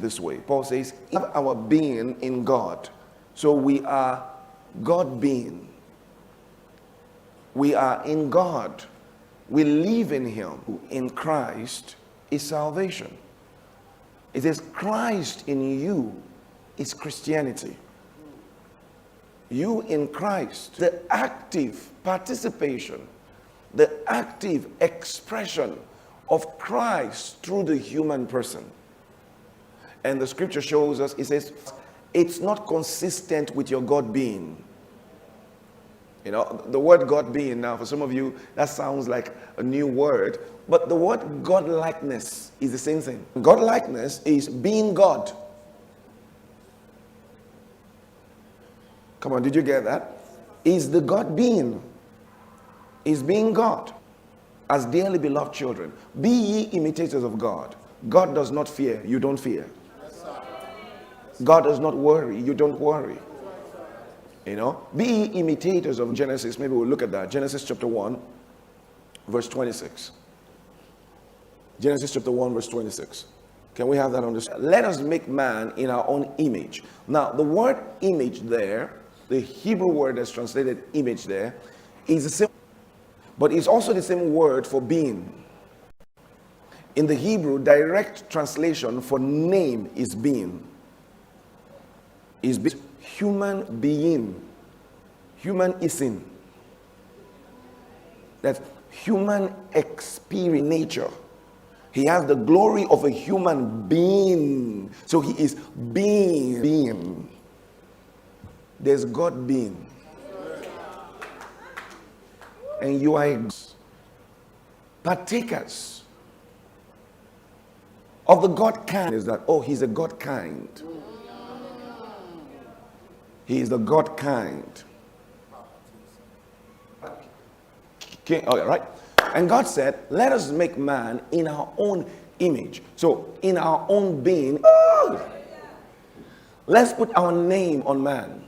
this way. Paul says, "We have our being in God." So we are God being. We are in God. We live in him. In Christ is salvation. It says Christ in you is Christianity. You in Christ, the active participation, the active expression of Christ through the human person. And the scripture shows us, it says, it's not consistent with your God being. You know, the word God being, now for some of you, that sounds like a new word, but the word God likeness is the same thing. God likeness is being God. Come on, did you get that? Is the God being. Is being God. As dearly beloved children, be ye imitators of God. God does not fear, you don't fear. God does not worry, you don't worry. You know, be ye imitators of Genesis. Maybe we'll look at that. Genesis chapter 1, verse 26. Genesis chapter 1, verse 26. Can we have that on this? Let us make man in our own image. Now, the word image there, the Hebrew word that's translated image there, is the same, but it's also the same word for being. In the Hebrew, direct translation for name is being. Is human being. Human isin. That's human experience nature. He has the glory of a human being. So he is being. There's God being. And you are partakers of the God kind. Is that, oh, he's a God kind. He is the God kind. Okay, all right. And God said, let us make man in our own image. So, in our own being, let's put our name on man.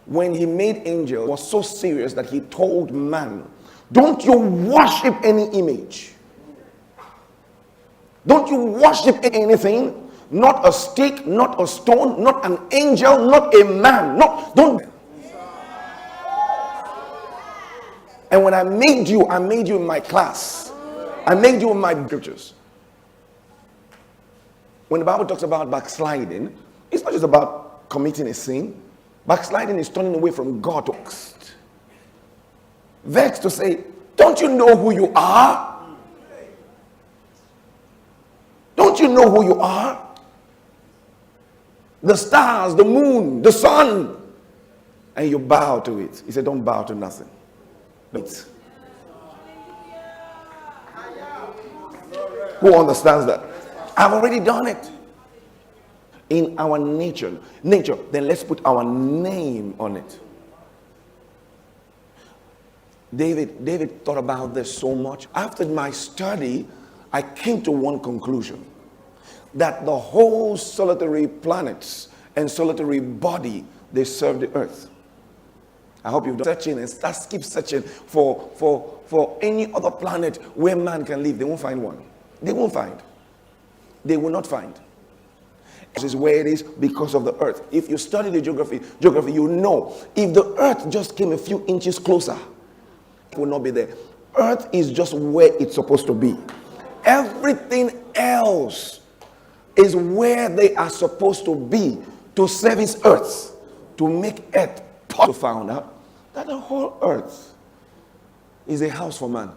When he made angels, it was so serious that he told man, don't you worship any image. Don't you worship anything. Not a stick, not a stone, not an angel, not a man. No, don't. And when I made you in my class. I made you in my scriptures. When the Bible talks about backsliding, it's not just about committing a sin. Backsliding is turning away from God. Vexed to say, don't you know who you are? Don't you know who you are? The stars, the moon, the sun, and you bow to it. He said, don't bow to nothing. Who understands that? I've already done it. In our nature, then let's put our name on it. David thought about this so much. After my study, I came to one conclusion. That the whole solitary planets and solitary body, they serve the earth. I hope you've done searching and keep searching for any other planet where man can live. They won't find one. They won't find. They will not find. This is where it is because of the earth. If you study the geography, you know if the earth just came a few inches closer, it will not be there. Earth is just where it's supposed to be. Everything else is where they are supposed to be to service earth, to make earth possible. Found out that the whole earth is a house for man.